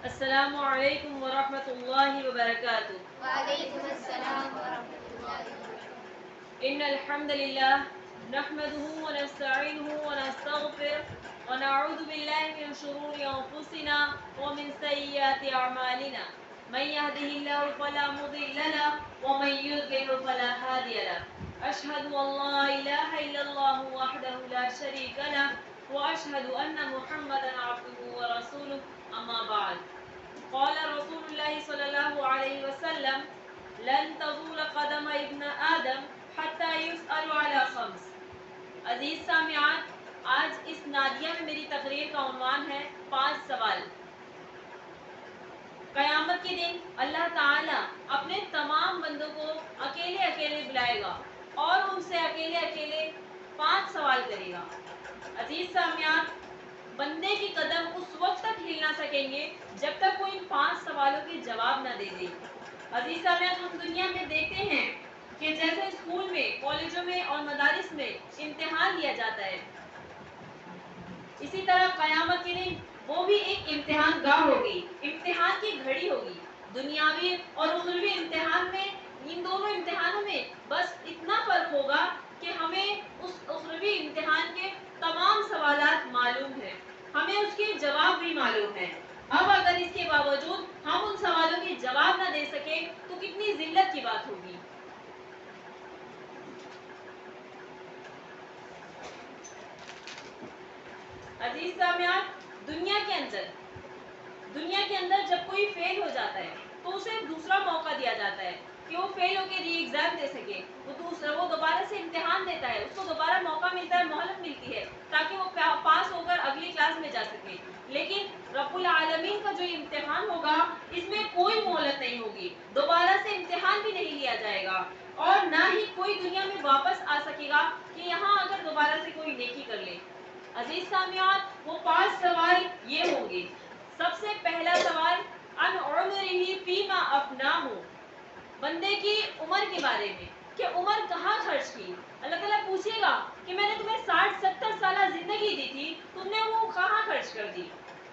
السلام علیکم ورحمۃ اللہ وبرکاتہ۔ وعلیکم السلام ورحمۃ اللہ وبرکاتہ۔ ان الحمد للہ نحمده ونستعینه ونستغفر ونعوذ باللہ من شرور انفسنا ومن سیئات اعمالنا من يهده الله فلا مضل له ومن يضلل فلا هادي له اشهد ان لا اله الا الله وحده لا شريك له واشهد ان محمدا عبده ورسوله اما بعد قال رسول الله صلی اللہ علیہ وسلم لن تزول قدم ابن آدم حتی یسأل علی خمس۔ عزیز سامعات، آج اس نادیہ میں میری تقریر کا عنوان ہے 5 سوال۔ قیامت کے دن اللہ تعالیٰ اپنے تمام بندوں کو اکیلے اکیلے بلائے گا اور ان سے اکیلے اکیلے 5 سوال کرے گا۔ عزیز سامعات، بندے کی قدم اس وقت تک ہل نہ سکیں گے جب تک وہ ان 5 سوالوں کے جواب نہ دے دے۔ عزیز سامعات، ہم دنیا میں دیکھتے ہیں کہ جیسے اسکول میں، کالجوں میں اور مدارس میں امتحان لیا جاتا ہے، اسی طرح قیامت کے دن وہ بھی ایک امتحان گاہ ہوگی، امتحان کی گھڑی ہوگی۔ دنیاوی اور اخروی امتحان میں، ان دونوں امتحانوں میں بس اتنا فرق ہوگا کہ ہمیں اس اخروی امتحان کے تمام سوالات معلوم ہیں، ہمیں اس کے جواب بھی معلوم ہیں۔ اب اگر اس کے باوجود ہم ان سوالوں کے جواب نہ دے سکیں تو کتنی ذلت کی بات ہوگی۔ عزیز سامعات، دنیا کے اندر جب کوئی فیل ہو جاتا ہے تو اسے دوسرا موقع دیا جاتا ہے کہ وہ فیل ہو کے ری ایگزام دے سکے، وہ دوبارہ سے امتحان دیتا ہے، اس کو دوبارہ موقع ملتا ہے، مہلت ملتی ہے تاکہ وہ پاس ہو کر اگلی کلاس میں جا سکے۔ لیکن رب العالمین کا جو امتحان ہوگا اس میں کوئی مہلت نہیں ہوگی، دوبارہ سے امتحان بھی نہیں لیا جائے گا اور نہ ہی کوئی دنیا میں واپس آ سکے گا کہ یہاں اگر دوبارہ سے کوئی نیکی کر لے۔ عزیز سامعات، وہ 5 سوال یہ ہوں گے۔ سب سے پہلا سوال ان عمرہ فیما افناہ، بندے کی عمر کے بارے میں کہ عمر کہاں خرچ کی۔ اللہ تعالیٰ پوچھے گا کہ میں نے تمہیں 60-70 سالہ زندگی دی تھی، تم نے وہ کہاں خرچ کر دی۔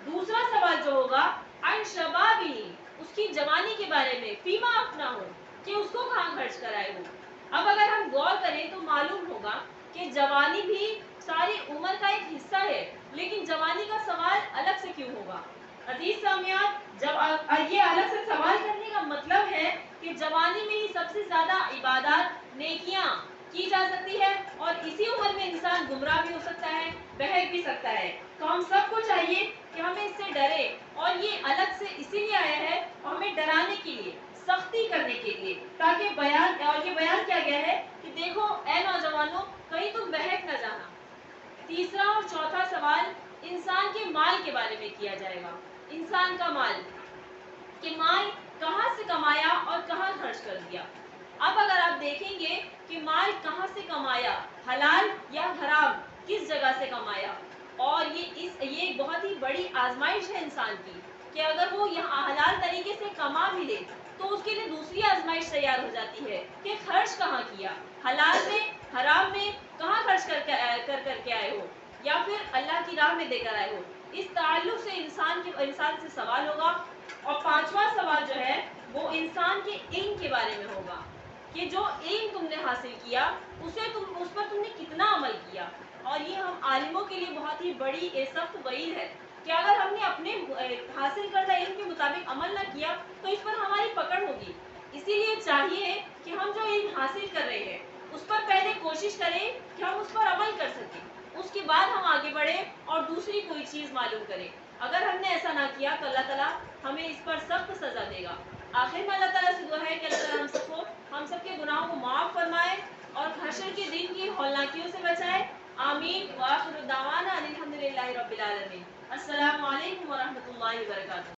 دوسرا سوال جو ہوگا ان شبابہ، اس کی جوانی کے بارے میں، فیما افناہ، کہ اس کو کہاں خرچ کرائے ہو۔ اب اگر ہم غور کریں تو معلوم ہوگا کہ جوانی بھی ساری عمر کا ایک حصہ ہے، لیکن جوانی کا سوال الگ سے کیوں ہوگا؟ عزیز سامعات، جب یہ الگ سے سوال کرنے کا مطلب ہے کہ جوانی میں ہی سب سے زیادہ عبادات، نیکیاں کی جا سکتی ہے اور اسی عمر میں انسان گمراہ بھی ہو سکتا ہے، بہک بھی سکتا ہے۔ تو ہم سب کو چاہیے کہ ہمیں اس سے ڈرے، اور یہ الگ سے اسی لیے آیا ہے ہمیں ڈرانے کے لیے، سختی کرنے کے لیے، تاکہ یہ بیان کیا گیا ہے کہ دیکھو اے نوجوانوں، کہیں تم بہک نہ جانا۔ تیسرا اور چوتھا سوال انسان کے مال کے بارے میں کیا جائے گا۔ انسان کا مال، کہ مال کہاں سے کمایا اور کہاں خرچ کر دیا۔ اب اگر آپ دیکھیں گے کہ مال کہاں سے کمایا، حلال یا حرام، کس جگہ سے کمایا، اور یہ بہت ہی بڑی آزمائش ہے انسان کی کہ اگر وہ یہاں حلال طریقے سے کما بھی لے تو اس کے لیے دوسری آزمائش تیار ہو جاتی ہے کہ خرچ کہاں کیا، حلال میں، حرام میں کہاں خرچ کر کے آئے ہو، یا پھر اللہ کی راہ میں دے کر آئے ہو۔ اس تعلق سے انسان سے سوال ہوگا۔ اور 5واں سوال جو ہے وہ انسان کے علم کے بارے میں ہوگا کہ جو علم تم نے حاصل کیا اس پر تم نے کتنا عمل کیا۔ اور یہ ہم عالموں کے لیے بہت ہی بڑی سخت وعید ہے کہ اگر ہم نے اپنے حاصل کردہ علم کے مطابق عمل نہ کیا تو اس پر ہماری پکڑ ہوگی۔ اسی لیے چاہیے کہ ہم جو علم حاصل کر رہے ہیں اس پر پہلے کوشش کریں کہ ہم اس پر عمل کر سکیں، اس کے بعد ہم آگے بڑھیں اور دوسری کوئی چیز معلوم کریں۔ اگر ہم نے ایسا نہ کیا تو اللہ تعالیٰ ہمیں اس پر سخت سزا دے گا۔ آخر میں اللہ تعالیٰ سے دعا ہے کہ اللہ تعالیٰ ہم سب کے گناہوں کو معاف فرمائے اور حشر کے دن کی ہولناکیوں سے بچائے۔ آمین وآخر دعوانا ان الحمد للہ رب العالمین۔ السلام علیکم ورحمۃ اللہ وبرکاتہ۔